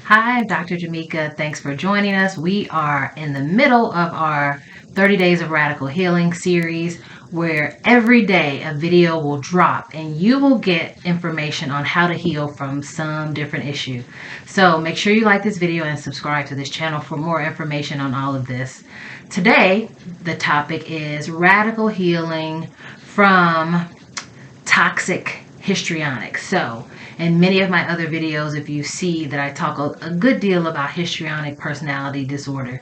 Hi, I'm Dr. Jamika. Thanks for joining us. We are in the middle of our 30 Days of Radical Healing series where every day a video will drop and you will get information on how to heal from some different issue. So make sure you like this video and subscribe to this channel for more information on all of this. Today, the topic is radical healing from toxic histrionics. So in many of my other videos, if you see that I talk a good deal about histrionic personality disorder,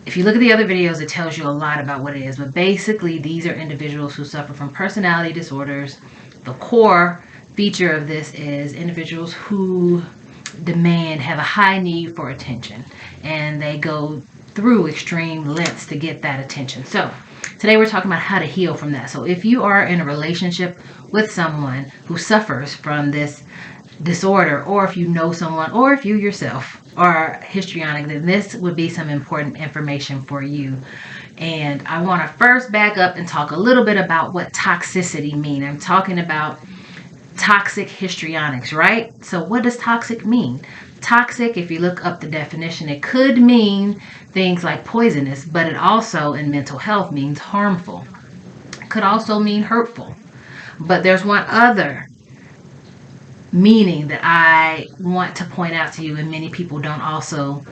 if you look at the other videos, it tells you a lot about what it is. But basically, these are individuals who suffer from personality disorders. The core feature of this is individuals who have a high need for attention, and they go through extreme lengths to get that attention. So today we're talking about how to heal from that. So if you are in a relationship with someone who suffers from this disorder, or if you know someone, or if you yourself are histrionic, then this would be some important information for you. And I want to first back up and talk a little bit about what toxicity means. I'm talking about toxic histrionics, right? So what does toxic mean? Toxic, if you look up the definition, it could mean things like poisonous, but it also in mental health means harmful. It could also mean hurtful. But there's one other meaning that I want to point out to you, and many people don't also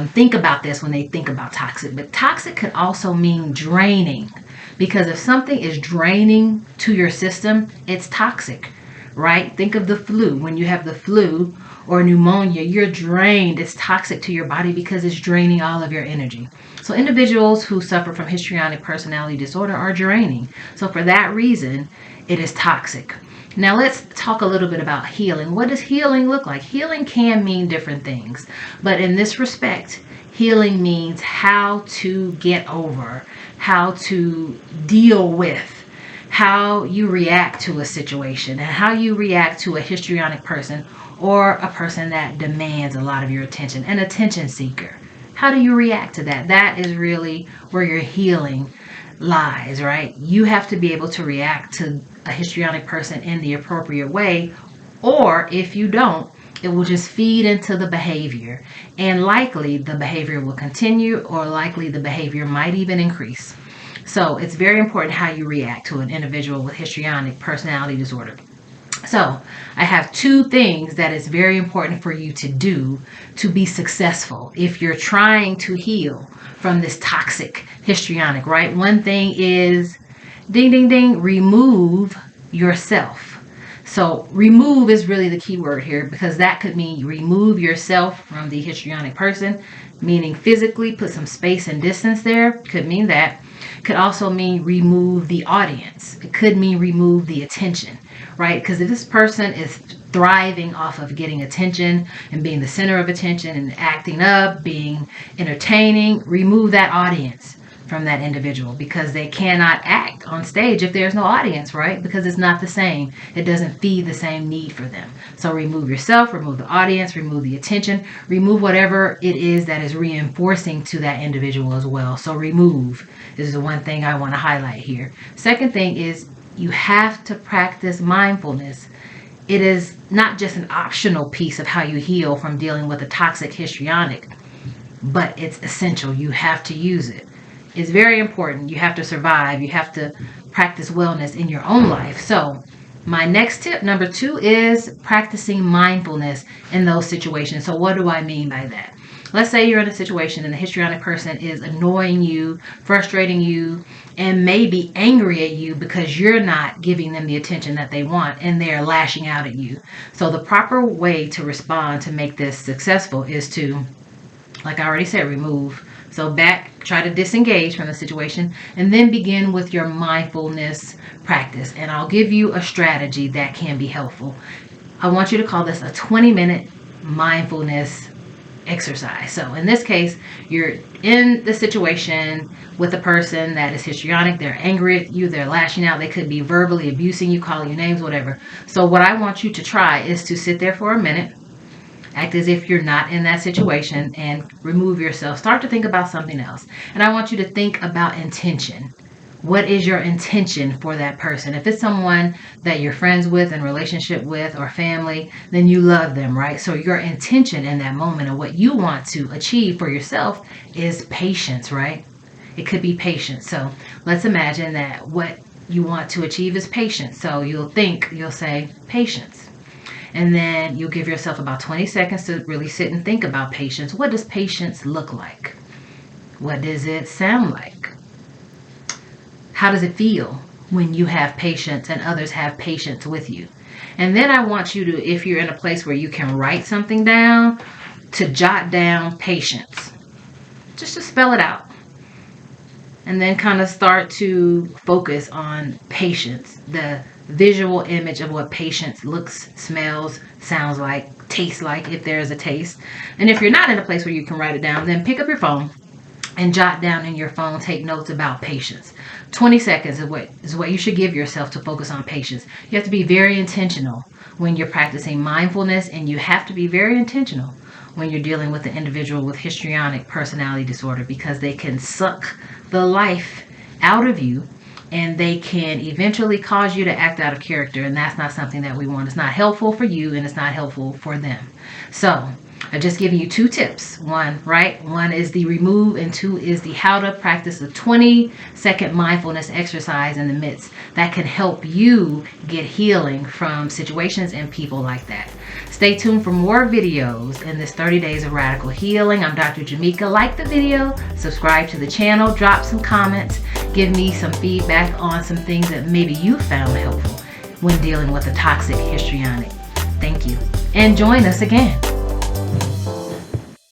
think about this when they think about toxic. But toxic could also mean draining, because if something is draining to your system, it's toxic, right? Think of the flu. When you have the flu or pneumonia, you're drained. It's toxic to your body because it's draining all of your energy. So individuals who suffer from histrionic personality disorder are draining. So for that reason, it is toxic. Now let's talk a little bit about healing. What does healing look like? Healing can mean different things, but in this respect, healing means how to get over, how to deal with, how you react to a situation, and how you react to a histrionic person or a person that demands a lot of your attention, an attention seeker. How do you react to that? That is really where your healing lies, right? You have to be able to react to a histrionic person in the appropriate way, or if you don't, it will just feed into the behavior, and likely the behavior will continue, or likely the behavior might even increase. So it's very important how you react to an individual with histrionic personality disorder. So I have two things that is very important for you to do to be successful if you're trying to heal from this toxic histrionic, right? One thing is, ding, ding, ding, remove yourself. So remove is really the key word here, because that could mean remove yourself from the histrionic person, meaning physically put some space and distance there. Could mean that. Could also mean remove the audience. It could mean remove the attention, right? Because if this person is thriving off of getting attention and being the center of attention and acting up, being entertaining, remove that audience from that individual, because they cannot act on stage if there's no audience, right? Because it's not the same. It doesn't feed the same need for them. So remove yourself, remove the audience, remove the attention, remove whatever it is that is reinforcing to that individual as well. So remove is the one thing I want to highlight here. Second thing is, you have to practice mindfulness. It is not just an optional piece of how you heal from dealing with a toxic histrionic, but it's essential. You have to use it. It's very important. You have to survive. You have to practice wellness in your own life. So my next tip, number 2, is practicing mindfulness in those situations. So what do I mean by that? Let's say you're in a situation and the histrionic person is annoying you, frustrating you, and maybe angry at you because you're not giving them the attention that they want, and they're lashing out at you. So the proper way to respond to make this successful is to, like I already said, remove. So try to disengage from the situation, and then begin with your mindfulness practice. And I'll give you a strategy that can be helpful. I want you to call this a 20-minute mindfulness exercise. So in this case, you're in the situation with a person that is histrionic. They're angry at you. They're lashing out. They could be verbally abusing you, calling you names, whatever. So what I want you to try is to sit there for a minute, act as if you're not in that situation, and remove yourself. Start to think about something else. And I want you to think about intention. What is your intention for that person? If it's someone that you're friends with, in relationship with, or family, then you love them, right? So your intention in that moment, and what you want to achieve for yourself, is patience, right? It could be patience. So let's imagine that what you want to achieve is patience. So you'll say patience. And then you'll give yourself about 20 seconds to really sit and think about patience. What does patience look like? What does it sound like? How does it feel when you have patience and others have patience with you? And then I want you to, if you're in a place where you can write something down, to jot down patience. Just to spell it out. And then kind of start to focus on patience, the visual image of what patience looks, smells, sounds like, tastes like, if there is a taste. And if you're not in a place where you can write it down, then pick up your phone and jot down in your phone, take notes about patience. 20 seconds is what you should give yourself to focus on patience. You have to be very intentional when you're practicing mindfulness, and you have to be very intentional when you're dealing with an individual with histrionic personality disorder, because they can suck the life out of you, and they can eventually cause you to act out of character, and that's not something that we want. It's not helpful for you, and it's not helpful for them. So I've just given you 2 tips. One is the remove, and 2 is the how to practice a 20-second mindfulness exercise in the midst that can help you get healing from situations and people like that. Stay tuned for more videos in this 30 Days of Radical Healing. I'm Dr. Jamika. Like the video, subscribe to the channel, drop some comments, give me some feedback on some things that maybe you found helpful when dealing with a toxic histrionic. Thank you. And join us again.